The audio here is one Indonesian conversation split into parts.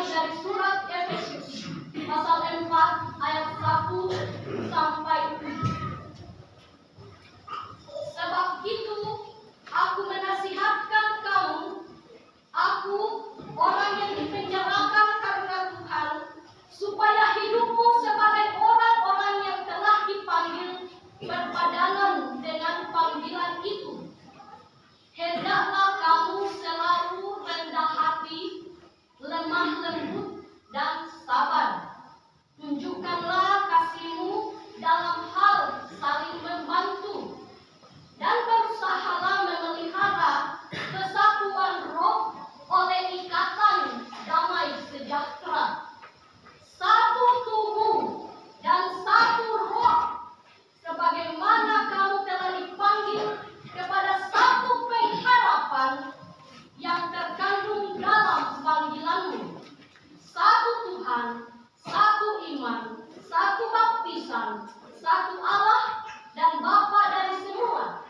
dari surat Efesus pasal 4 ayat 1 sampai 7. Sebab itu aku menasihatkan kamu, aku orang yang dipenjarakan karena Tuhan, supaya hidupmu sebagai orang-orang yang telah dipanggil berpadanan dengan panggilan itu. Hendaklah kamu selalu rendah hati, lemah lembut, dan sabar. Tunjukkanlah kasihmu dalam hal saling membantu, dan berusahalah memelihara kesatuan roh oleh ikatan damai sejahtera. Satu tubuh dan satu roh, sebagaimana kamu telah dipanggil kepada satu pengharapan yang terkandung dalam panggilanmu. Satu Tuhan, satu iman, satu baptisan, satu Allah dan Bapa dari semua,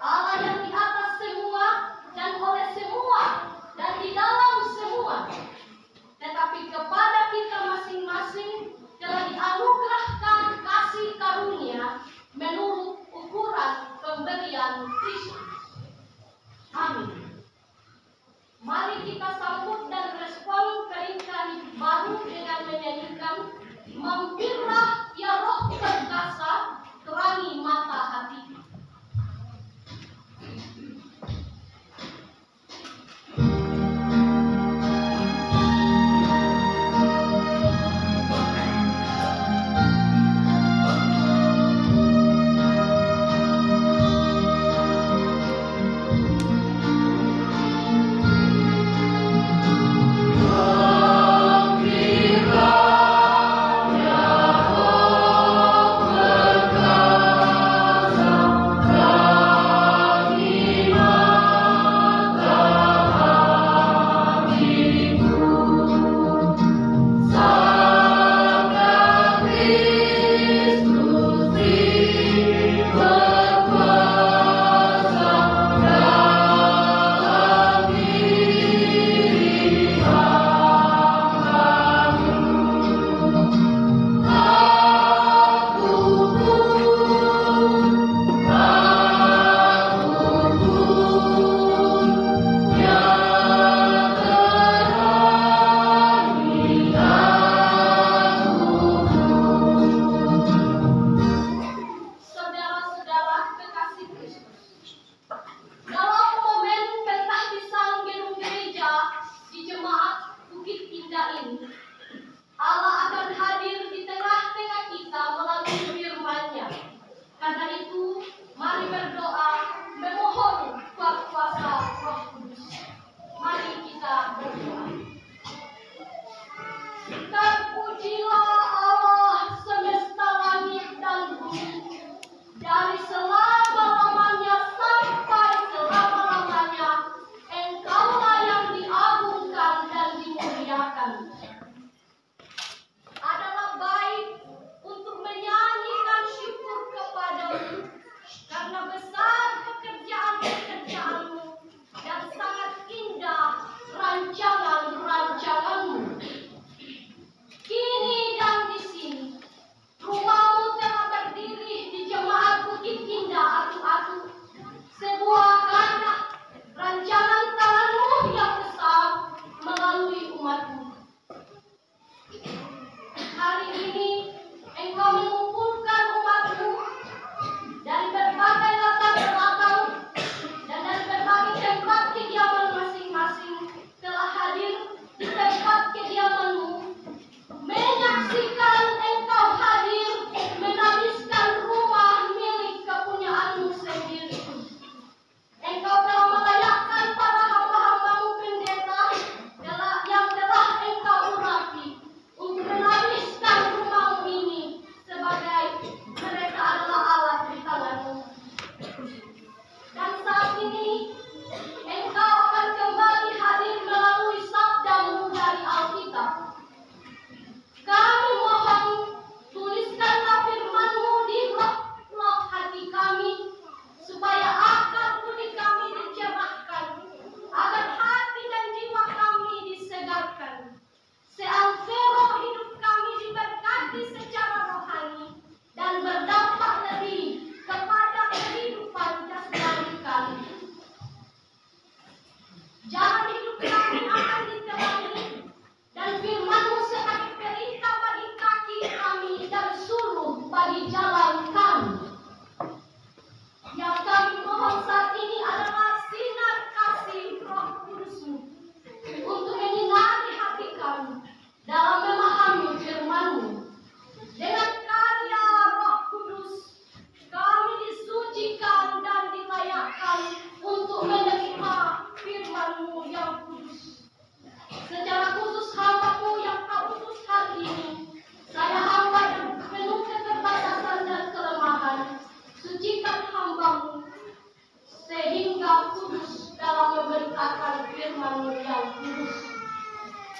Allah yang di atas semua dan oleh semua dan di dalam semua. Tetapi kepada kita masing-masing telah dianugerahkan kasih karunia menurut ukuran pemberian Kristus. Amin. Mari kita sambut dan respon perintah hidup baru dengan menyanyikan Mampirlah ya Roh perkasa, terangi mata hati.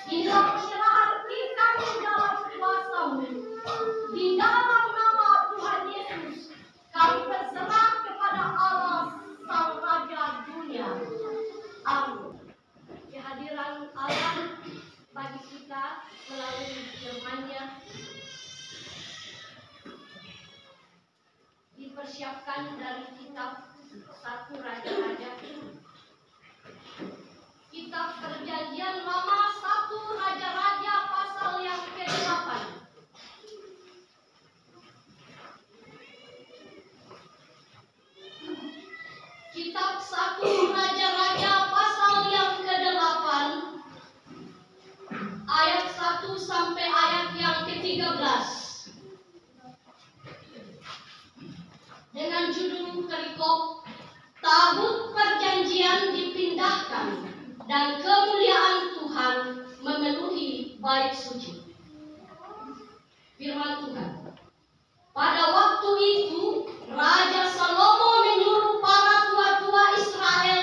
Inilah penyerahan kita di dalam kuasa-Mu. Di dalam nama Tuhan Yesus, kami berserah kepada Allah Sang Raja Dunia. Amin. Kehadiran Allah bagi kita melalui firman-Nya dipersiapkan dari kitab 1 Raja-Raja. Kitab Perjanjian Lama 1 Raja-Raja pasal yang ke-8. Kitab 1 Raja-Raja pasal yang ke-8 ayat 1 sampai ayat yang ke-13. Dengan judul perikop Tabut Perjanjian dipindahkan dan kemuliaan Tuhan memenuhi bait suci. Firman Tuhan. Pada waktu itu Raja Salomo menyuruh para tua-tua Israel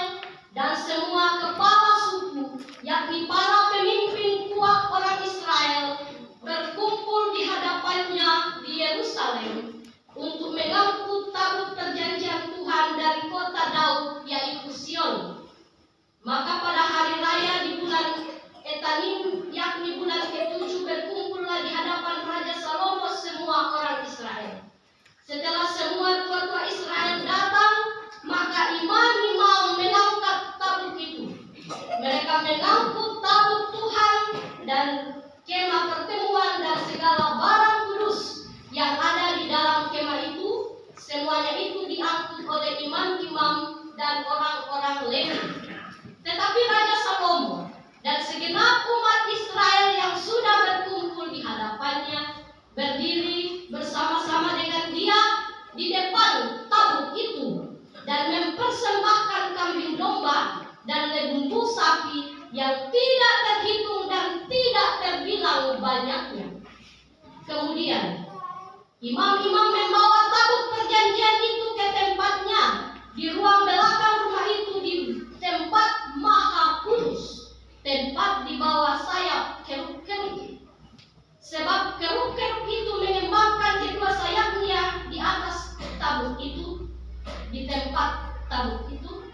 dan semua kepala suku, yakni para pemimpin kuat orang Israel, berkumpul di hadapannya di Yerusalem untuk mengangkut tabut perjanjian Tuhan dari kota Daud, yaitu Sion. Maka pada hari raya di bulan Etanim, yakni bulan ke-7, berkumpullah di hadapan Raja Salomo semua orang Israel. Setelah semua tua-tua Israel datang, maka imam-imam mengangkat tabut itu. Mereka mengangkut tabut Tuhan dan kemah pertemuan dan segala barang kudus yang ada di dalam kemah itu. Semuanya itu diangkut oleh imam-imam dan orang-orang Lewi. Tetapi Raja Salomo dan segenap umat Israel yang sudah berkumpul di hadapannya berdiri bersama-sama dengan dia di depan tabut itu dan mempersembahkan kambing domba dan lembu sapi yang tidak terhitung dan tidak terbilang banyaknya. Kemudian imam-imam membawa tabut perjanjian itu ke tempatnya di ruang belakang rumah itu, di tempat maha kudus, tempat di bawah sayap kerub-kerub. Sebab kerub-kerub itu mengembangkan kedua sayapnya di atas tabut itu, di tempat tabut itu,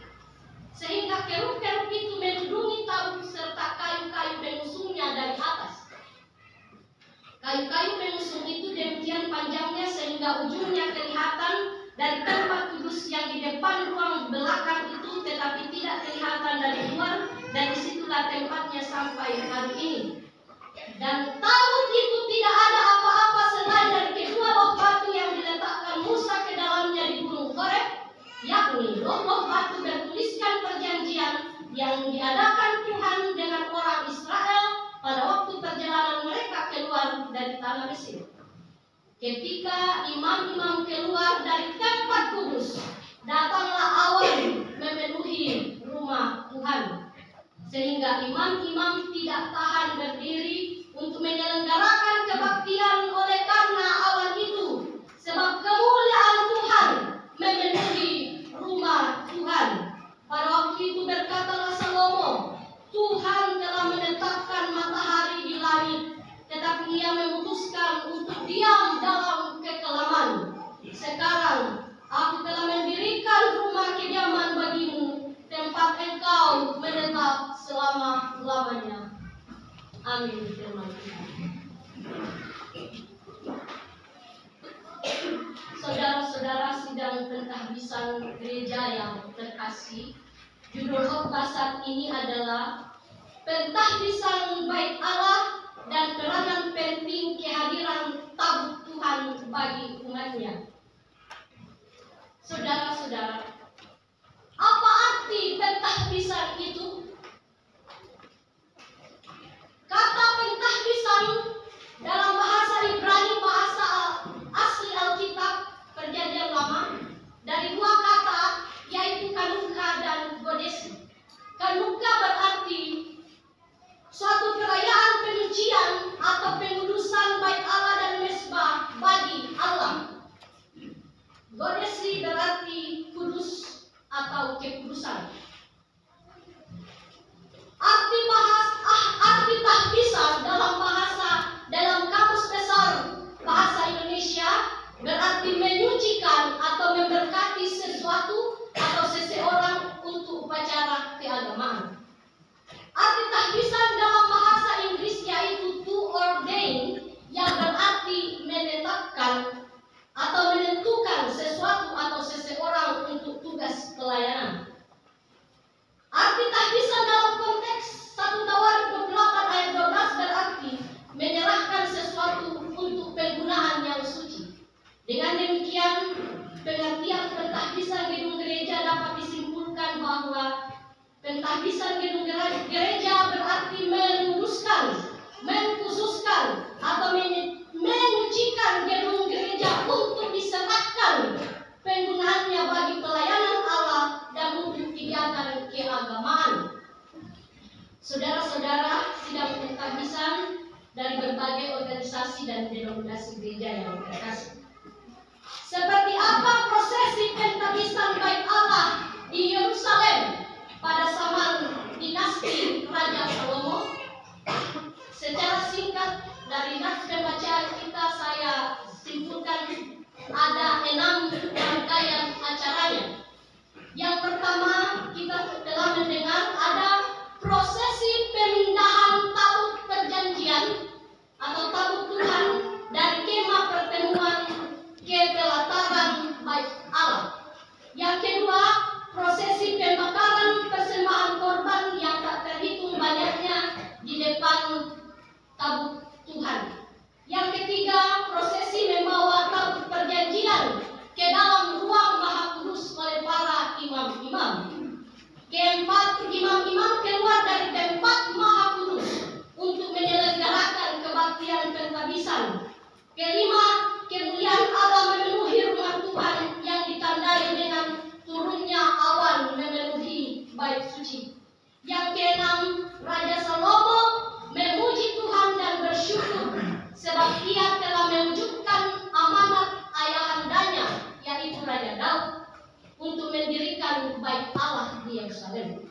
sehingga kerub-kerub itu melindungi tabut serta kayu-kayu pengusungnya dari atas. Kayu-kayu pengusung itu demikian panjangnya sehingga ujungnya kelihatan dari tempat kudus yang di depan ruang belakang itu, tetapi tidak kelihatan dari luar, dan disitulah tempatnya sampai hari ini. Dan tabut itu tidak ada apa-apa selain dari kedua loh batu yang diletakkan Musa ke dalamnya di gunung Horeb, yakni loh batu bertuliskan perjanjian yang diadakan Tuhan dengan orang Israel pada waktu perjalanan mereka keluar dari tanah Mesir. Ketika imam-imam keluar dari tempat kudus, datanglah awan memenuhi rumah Tuhan, sehingga imam-imam tidak tahan berdiri untuk menyelenggarakan kebaktian oleh karena awan itu, sebab kemuliaan Tuhan memenuhi rumah Tuhan. Pada waktu itu berkatalah Salomo, Tuhan telah menetapkan matahari di langit, tetapi ia memutuskan untuk diam dalam kekelaman. Sekarang aku telah mendirikan rumah kediaman bagimu, tempat engkau menetap selama-lamanya. Amin. Firman Tuhan. Saudara-saudara sidang pentahbisan gereja yang terkasih, judul khotbah saat ini adalah Pentahbisan Bait Allah dan peranan penting kehadiran tabut Tuhan bagi umatnya. Saudara-saudara, apa arti pentahbisan itu? Kata pentahbisan dalam bahasa Ibrani, bahasa asli Alkitab Perjanjian Lama, dari dua kata, yaitu kanuka dan godesi. Kanuka berarti suatu perayaan penyucian atau pengudusan bait Allah dan mesbah bagi Allah. Godesi berarti kudus Pentahbisan gedung gereja berarti meluruskan, mengkhususkan atau menyucikan gedung gereja untuk diserahkan penggunaannya bagi pelayanan Allah dan untuk kegiatan keagamaan. Saudara-saudara, sidang pentahbisan dari berbagai organisasi dan denominasi gereja yang terkasih. Seperti apa prosesi pentahbisan bait Allah di Yerusalem pada zaman dinasti Raja Salomo? Secara singkat dari nats pembacaan kita saya simpulkan ada 6 rangkaian acaranya. Yang pertama, kita telah mendengar ada prosesi pemindahan tabut perjanjian atau tabut Tuhan dari kemah pertemuan ke pelataran bait Allah. Yang kedua, prosesi pembakaran persembahan korban yang tak terhitung banyaknya di depan tabut Tuhan. Yang ketiga, prosesi membawa tabut perjanjian ke dalam ruang Maha Kudus oleh para imam-imam. Keempat, imam-imam keluar dari tempat Maha Kudus untuk menyelenggarakan kebaktian pentahbisan. Kelima, kemuliaan Allah memenuhi rumah Tuhan yang ditandai dengan turunnya awan memenuhi bait suci. Yang keenam, Raja Salomo memuji Tuhan dan bersyukur sebab ia telah mewujudkan amanat ayahandanya, yaitu Raja Daud, untuk mendirikan bait Allah di Yerusalem.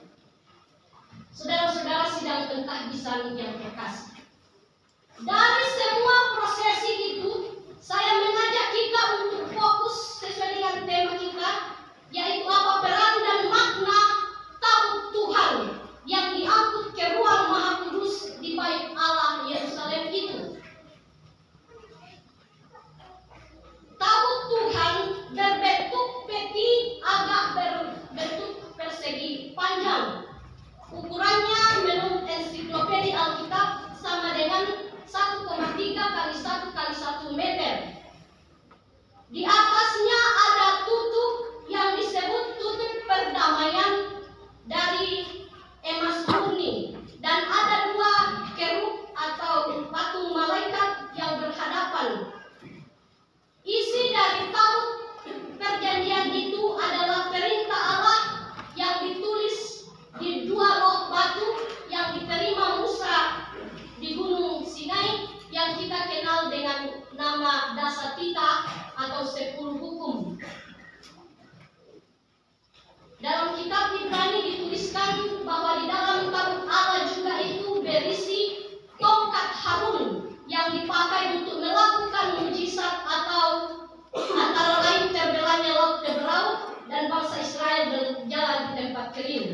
Saudara-saudara sidang pentahbisan yang terkasih, dari semua prosesi itu, saya mengajak kita untuk fokus sesuai dengan tema kita, yaitu apa peran dan makna tabut Tuhan yang diangkut ke ruang Maha Kudus di bait Allah Yerusalem itu. Tabut Tuhan berbentuk peti agak berbentuk persegi panjang. Ukurannya menurut ensiklopedia Alkitab sama dengan 1,3 kali 1 kali 1 meter. Di atasnya ada tutup yang disebut tutup perdamaian dari emas murni, dan ada 2 kerub atau patung malaikat yang berhadapan. Isi dari tabut perjanjian itu adalah perintah Allah yang ditulis di 2 loh batu yang diterima Musa di Gunung Sinai yang kita kenal dengan nama Dasatita atau 10 hukum. Dalam kitab Ibrani dituliskan bahwa di dalam tabut Allah juga itu berisi tongkat Harun yang dipakai untuk melakukan mujizat atau antara lain terbelahnya laut Teberau dan bangsa Israel berjalan di tempat kering.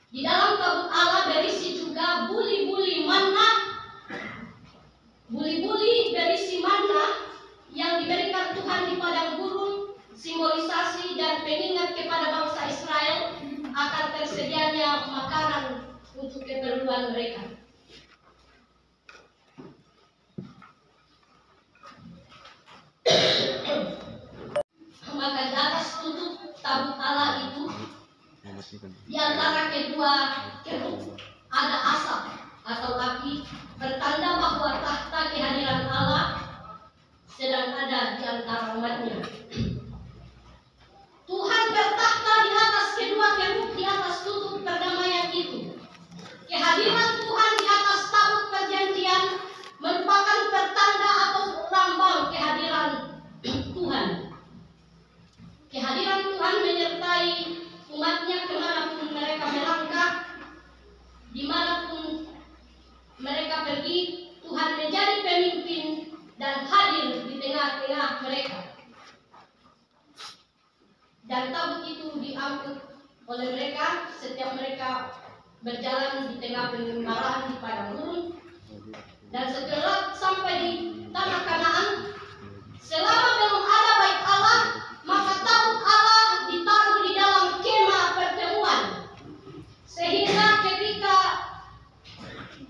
Di dalam tabut Allah berisi juga buli-buli manna, buli-buli berisi manna yang diberikan Tuhan di padang gurun, simbolisasi dan pengingat kepada bangsa Israel akan tersedianya makanan untuk keperluan mereka. Maka di atas tutup tabut Allah itu, di antara kedua kerub ada asap atau api, bertanda bahwa tahta kehadiran Allah sedang ada di antara umatnya. Tuhan bertahta di atas kedua kerub di atas tutup perdamaian itu. Kehadiran Tuhan di atas tabut perjanjian merupakan pertanda atau lambang kehadiran Tuhan. Kehadiran Tuhan menyertai umatnya kemanapun mereka melangkah, dimanapun mereka pergi. Tuhan menjadi pemimpin dan hadir di tengah-tengah mereka. Dan tabut itu diangkut oleh mereka setiap mereka berjalan di tengah pengembarahan di padang gurun. Dan setelah sampai di tanah Kanaan, selama belum ada bait Allah, maka tabut Allah ditaruh di dalam kemah pertemuan, sehingga ketika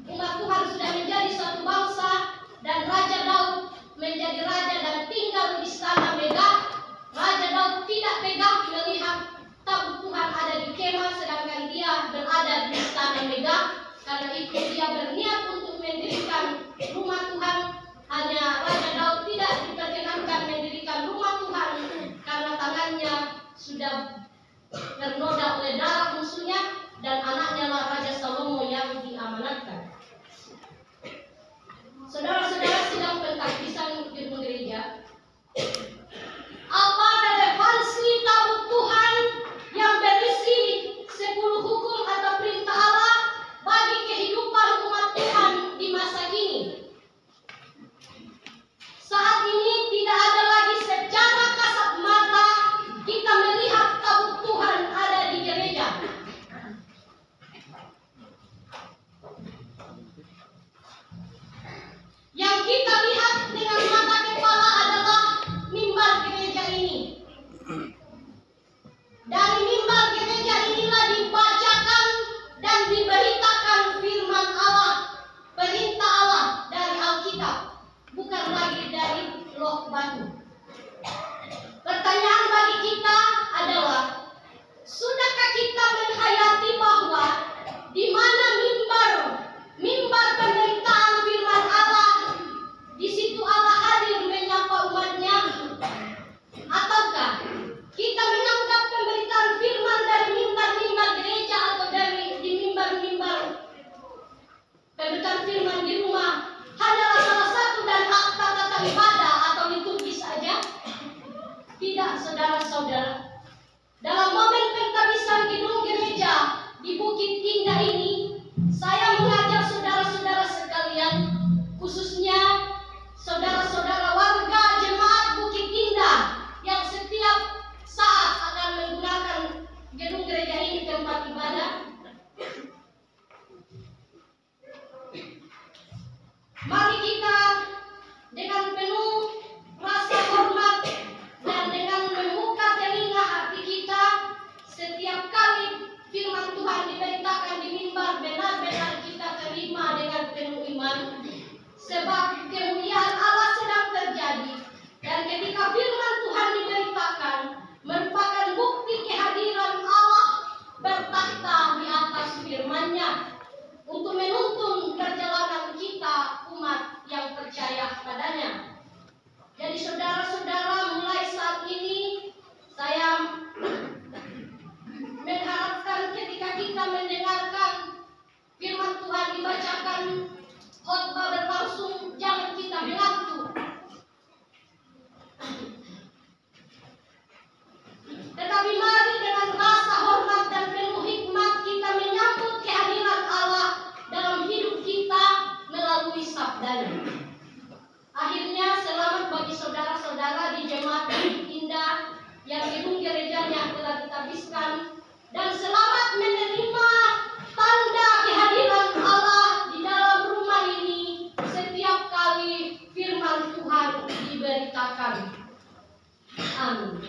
umat Tuhan sudah menjadi satu bangsa dan Raja Daud menjadi raja dan tinggal di istana Megah, Raja Daud tidak tegang melihat tabut Tuhan ada di kemah sedangkan dia sudah ternoda oleh darah musuhnya, dan anaknya lah Raja Salomo yang diamanatkan. Saudara-saudara sidang pentahbisan gedung gereja, apa relevansi tabut Tuhan yang berisi 10 hukum atau perintah Allah bagi kehidupan umat Tuhan di masa kini? Saat ini tidak ada lagi secara kasat mata kita melihat tabut Tuhan ada di gereja. Yang kita lihat dengan mata kepala adalah mimbar gereja ini. Dari mimbar gereja inilah dibacakan dan diberitakan firman Allah, perintah Allah dari Alkitab, bukan lagi dari loh batu. Pertanyaan bagi kita adalah, sudahkah kita menghayati bahwa di mana mimbar pemberitaan firman Allah, di situ Allah hadir menyapa umatnya? Ataukah kita menganggap pemberitaan firman dari mimbar gereja atau di mimbar pemberitaan firman di rumah hanyalah salah satu dari akta tata ibadah atau liturgi saja? Tidak, saudara-saudara. Dalam momen pentahbisan gedung gereja di Bukit Indah ini, saya mengajak saudara-saudara sekalian, khususnya saudara-saudara warga jemaat Bukit Indah yang setiap saat akan menggunakan gedung gereja ini tempat ibadah. Mari kita dengan penuh rasa hormat dan dengan membuka telinga hati kita, setiap kali firman Tuhan diberitakan di mimbar, benar-benar kita terima dengan penuh iman, sebab kemuliaan Allah sedang terjadi. Dan ketika firman Tuhan diberitakan, merupakan bukti kehadiran Allah bertakhta di atas firman-Nya untuk menuntun perjalanan kita umat yang percaya padanya. Jadi saudara-saudara, mulai saat ini saya mengharapkan ketika kita mendengarkan firman Tuhan dibacakan, khotbah berlangsung, jangan kita mengantuk. Tetapi mari dengan rasa hormat dan penuh hikmat kita menyambut kehadiran Allah dalam hidup kita melalui sabdanya. Akhirnya selamat bagi saudara-saudara di jemaat Bukit Indah yang gedung gerejanya telah ditahbiskan, dan selamat menerima tanda kehadiran Allah di dalam rumah ini setiap kali firman Tuhan diberitakan. Amin.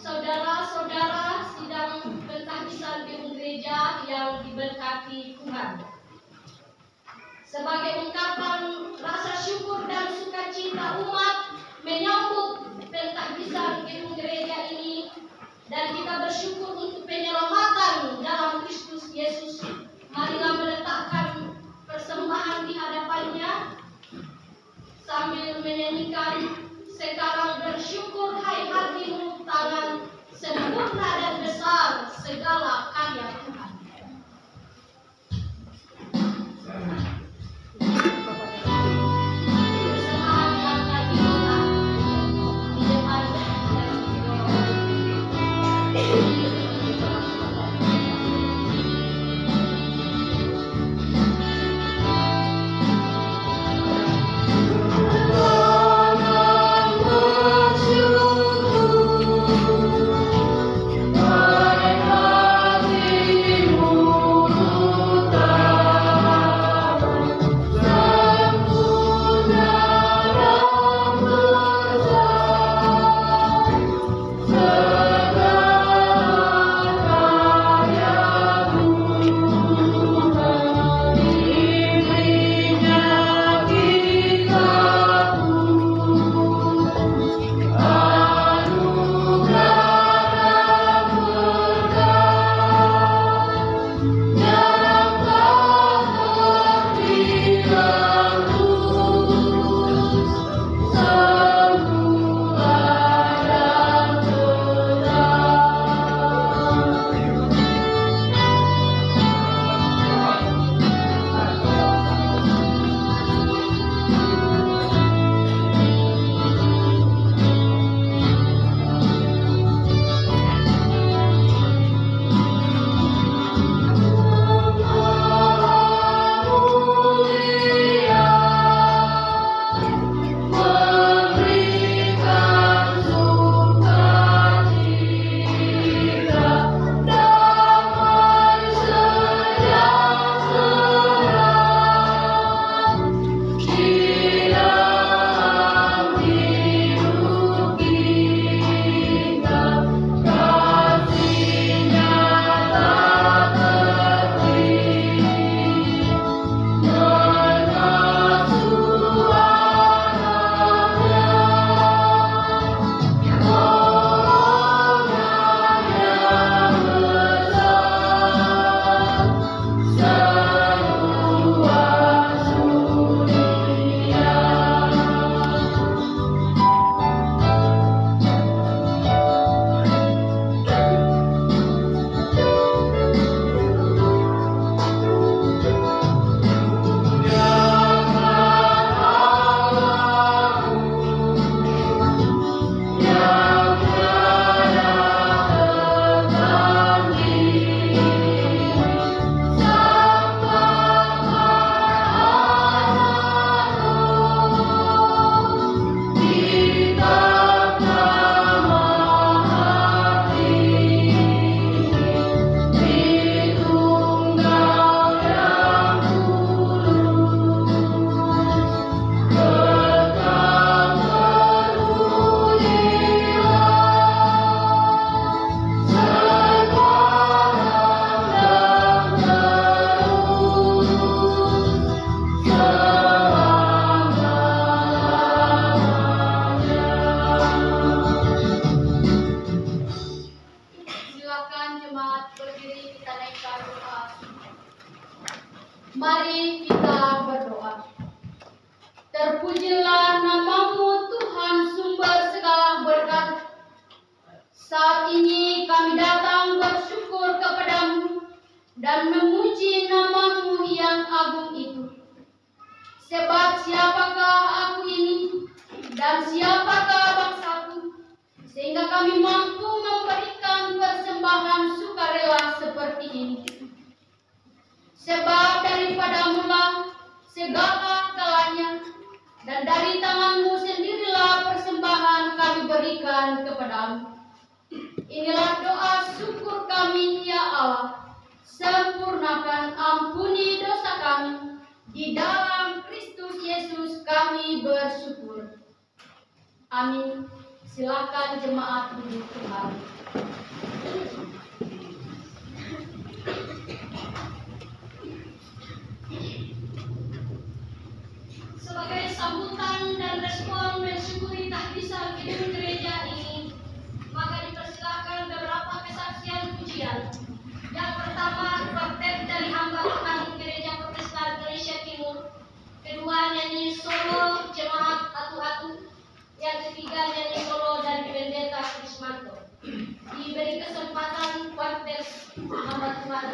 Saudara-saudara sidang pentahbisan gedung gereja yang diberkati Tuhan, sebagai ungkapan rasa syukur dan sukacita umat menyambut pentahbisan gedung gereja ini, dan kita bersyukur untuk penyelamatan dalam Kristus Yesus, marilah meletakkan persembahan di hadapannya sambil menyanyikan sekarang bersyukur hai hati muluk tangan, sempurna dan besar segala karya Tuhan. Bersyukur kita berdoa. Terpujilah namamu Tuhan sumber segala berkat. Saat ini kami datang bersyukur kepadamu dan memuji namamu yang agung itu. Sebab siapakah aku ini dan siapakah bangsaku, sehingga kami mampu memberikan persembahan sukarela seperti ini. Sebab daripadamulah segala galanya, dan dari tanganmu sendirilah persembahan kami berikan kepadamu. Inilah doa syukur kami, ya Allah. Sempurnakan, ampuni dosa kami. Di dalam Kristus Yesus kami bersyukur. Amin. Silakan jemaat duduk kembali. Sebagai sambutan dan respon mensyukuri tahbisan gedung gereja ini, maka dipersilakan beberapa kesaksian pujian. Yang pertama, quartet dari hamba Tuhan Gereja Protestan Malaysia Timur. Kedua, nyanyi solo jemaat Atu-Atu. Yang ketiga, nyanyi solo dari Pendeta Krismanto. Diberi kesempatan quartet hamba Tuhan.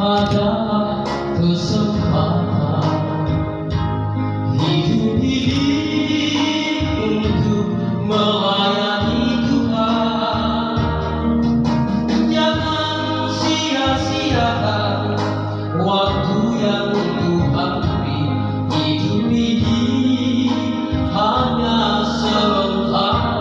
ada kesempatan hidup ini untuk melayani Tuhan. Jangan sia-siakan waktu yang Tuhan beri. Hidup ini hanya sementara.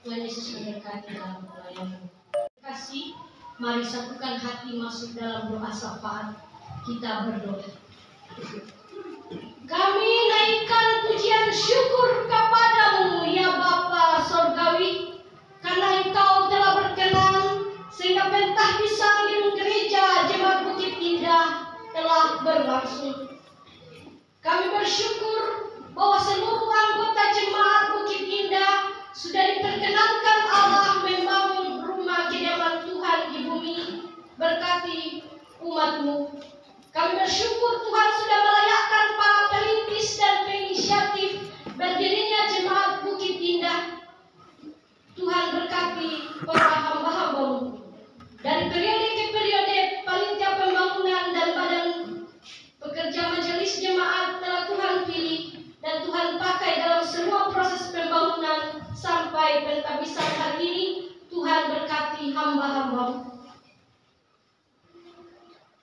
Tuhan Yesus memberkati dalam pelayanan. Kasih, mari satukan hati masuk dalam doa syafaat. Kita berdoa. Kami naikkan pujian syukur kepadamu ya Bapa Sorgawi, karena Engkau telah berkenan sehingga pentah di Gedung Gereja Jemaat Bukit Indah telah berlangsung. Kami bersyukur bahwa seluruh anggota Jemaat Bukit Indah sudah diperkenankan Allah membangun rumah kediaman Tuhan di bumi. Berkati umat-Mu. Kami bersyukur Tuhan sudah melayakkan para perintis dan penginisiatif berdirinya Jemaat Bukit Indah. Tuhan berkati para hamba-hamba-Mu. Dari periode ke periode, panitia pembangunan dan badan pekerja majelis jemaat telah Tuhan pilih dan Tuhan pakai dalam semua proses pembangunan sampai pentabisan hari ini. Tuhan berkati hamba-hamba-Mu.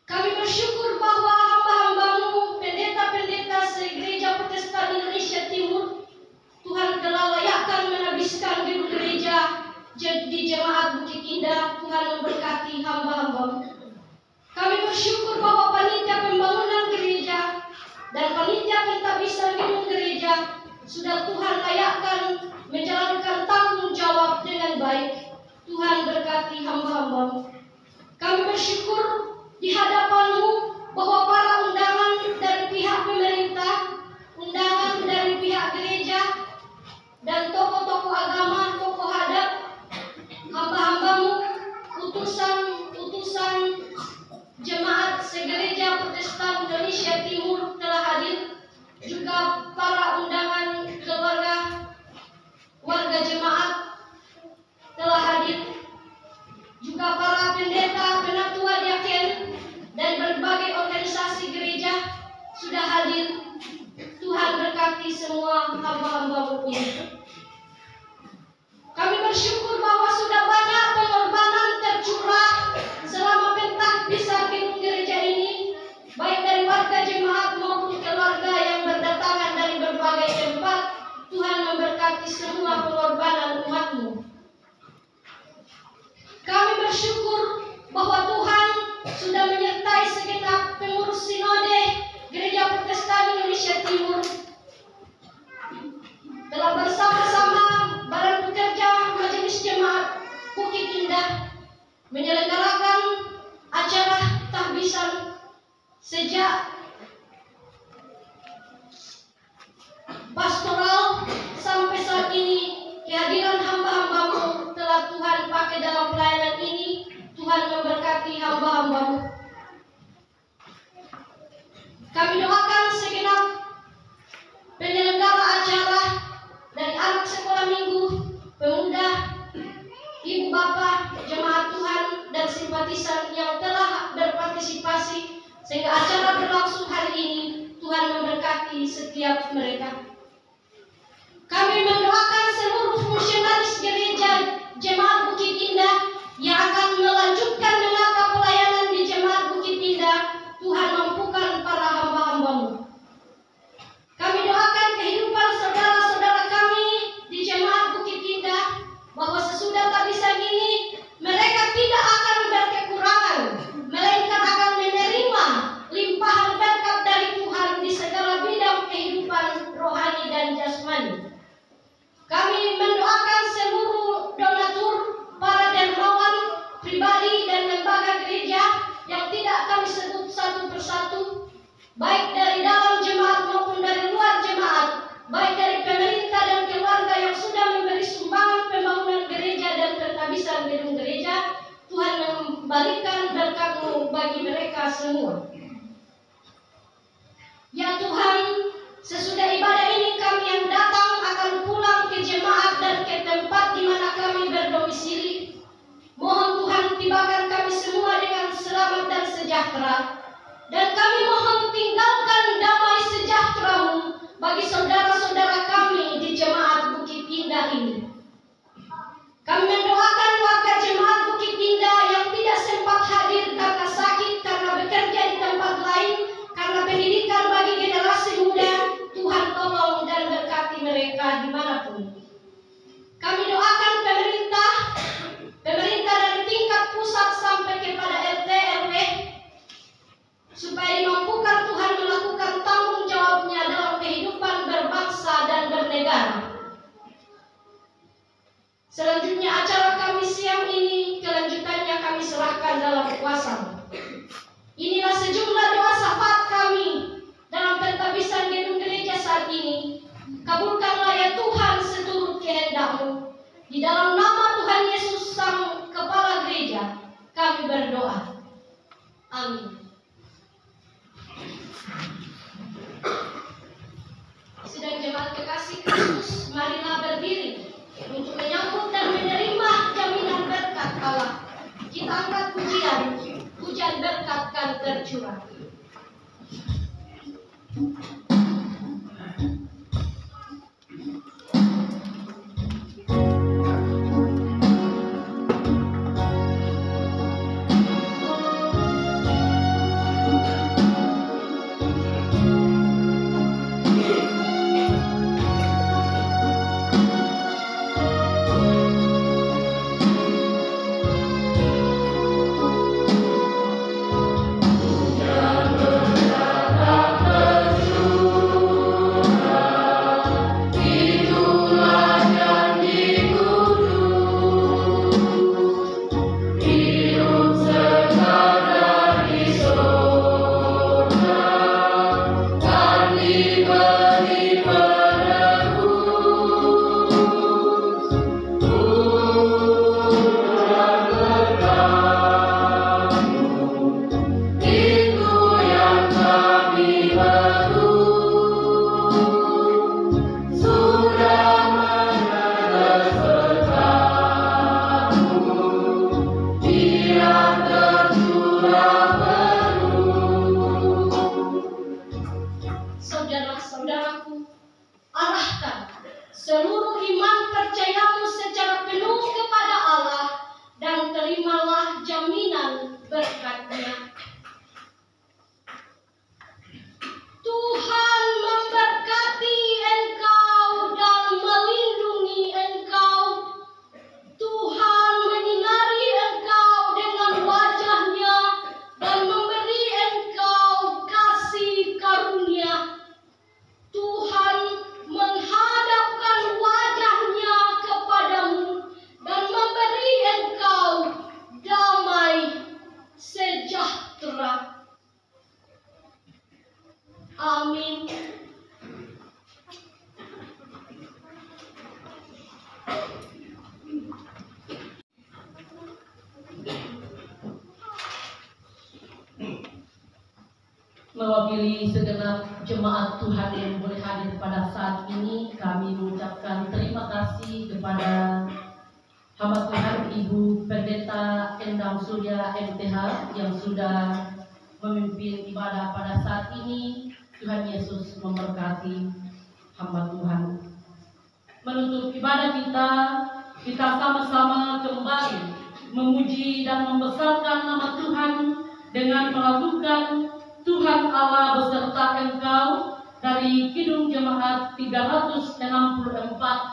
Kami bersyukur bahwa hamba-hamba-Mu, pendeta-pendeta se-Gereja Protestan Indonesia Timur, Tuhan telah layakkan menabiskan gedung gereja di Jemaat Bukit Indah. Tuhan memberkati hamba-hamba-Mu. Kami bersyukur bahwa panitia pembangunan gereja dan panitia pentabisan gedung gereja sudah Tuhan layakkan memberkati hamba-hamba-Mu. Kami bersyukur di hadapan-Mu bahwa para undangan dari pihak pemerintah, undangan dari pihak gereja, dan tokoh-tokoh agama, tokoh adat, hamba-hamba-Mu, utusan-utusan jemaat segereja Protestan Indonesia Timur telah hadir, juga para undangan warga jemaat telah hadir, juga para pendeta, penatua, diaken, dan berbagai organisasi gereja sudah hadir. Tuhan berkati semua hamba-hamba-Mu ini. Kami bersyukur bahwa sudah banyak pengorbanan tercurah selama pentas besar gedung gereja ini, baik dari warga jemaat maupun keluarga yang berdatangan dari berbagai tempat. Tuhan memberkati semua pengorbanan umat-Mu. Kami bersyukur bahwa Tuhan sudah menyertai segenap pengurus sinode Gereja Protestan Indonesia Timur, telah bersama-sama bareng bekerja Majelis Jemaat Bukit Indah menyelenggarakan acara tahbisan sejak pastoral sampai saat ini. Kehadiran hamba-hamba-Mu telah Tuhan pakai dalam pelayanan ini. Tuhan memberkati hamba-hamba-Mu. Kami doakan segenap penyelenggara acara, dari anak sekolah minggu, pemuda, ibu bapak, jemaat Tuhan, dan simpatisan yang telah berpartisipasi sehingga acara berlangsung hari ini. Tuhan memberkati setiap mereka. Kami mendoakan seluruh fungsionaris gereja Jemaat Bukit Indah yang akan melanjutkan menata pelayanan di Jemaat Bukit Indah. Tuhan mampukan para hamba-hamba-Mu. Kami doakan kehidupan saudara-saudara kami di Jemaat Bukit Indah, bahwa sesudah tahbisan ini mereka tidak akan berkekurangan, melainkan akan menerima limpahan berkat dari Tuhan di segala bidang kehidupan rohani dan jasmani. Kami mendoakan seluruh donatur, para dermawan, pribadi, dan lembaga gereja yang tidak kami sebut satu persatu, baik dari dalam jemaat maupun dari luar jemaat, baik dari pemerintah dan keluarga yang sudah memberi sumbangan pembangunan gereja dan pentahbisan gedung gereja. Tuhan memberikan berkat-Mu bagi mereka semua. Ya Tuhan, sesudah ibadah ini kami yang datang akan pulang ke jemaat dan ke tempat di mana kami berdomisili. Mohon Tuhan tibakan kami semua dengan selamat dan sejahtera, dan kami mohon tinggalkan damai sejahtera-Mu bagi saudara-saudara kami di jemaat Bukit Indah ini. Kami mendoakan warga jemaat Bukit Indah yang tidak sempat hadir karena sakit, karena bekerja di tempat lain, karena pendidikan bagi generasi muda. Tuhan tolong dan berkati mereka dimanapun. Kami doakan pemerintah dari tingkat pusat sampai kepada RT RW, supaya dimampukan Tuhan melakukan tanggung jawabnya dalam kehidupan berbangsa dan bernegara. Selanjutnya acara kami siang ini, kelanjutannya kami serahkan dalam kuasa. Inilah sejumlah doa syafaat kami dalam pentahbisan gedung gereja saat ini. Kabulkanlah ya Tuhan seturut kehendak-Mu. Di dalam nama Tuhan Yesus Sang Kepala Gereja kami berdoa. Amin. Sidang jemaat kekasih Kristus, marilah berdiri untuk menyambut dan menerima jaminan berkat Allah. Kita angkat pujian berkat kan tercurah. Tercurah seluruh iman percayamu secara penuh kepada Allah, dan terimalah jaminan berkat-Nya. Tuhan memberkati engkau dan melindungi engkau. Tuhan menyinari engkau dengan wajah-Nya dan memberi engkau kasih karunia. Tuhan menghadapkan wajah-Nya kepadamu dan memberi engkau damai sejahtera. Amin. Mewakili segenap jemaat Tuhan yang boleh hadir pada saat ini, kami mengucapkan terima kasih kepada hamba Tuhan Ibu Pendeta Endang Surya MTH yang sudah memimpin ibadah pada saat ini. Tuhan Yesus memberkati hamba Tuhan. Menutup ibadah kita sama-sama kembali memuji dan membesarkan nama Tuhan dengan melakukan Tuhan Allah beserta engkau dari Kidung Jemaat 364.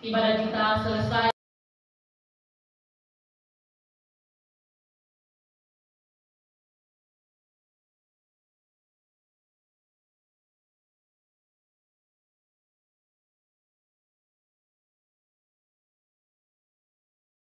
Ibadah kita selesai.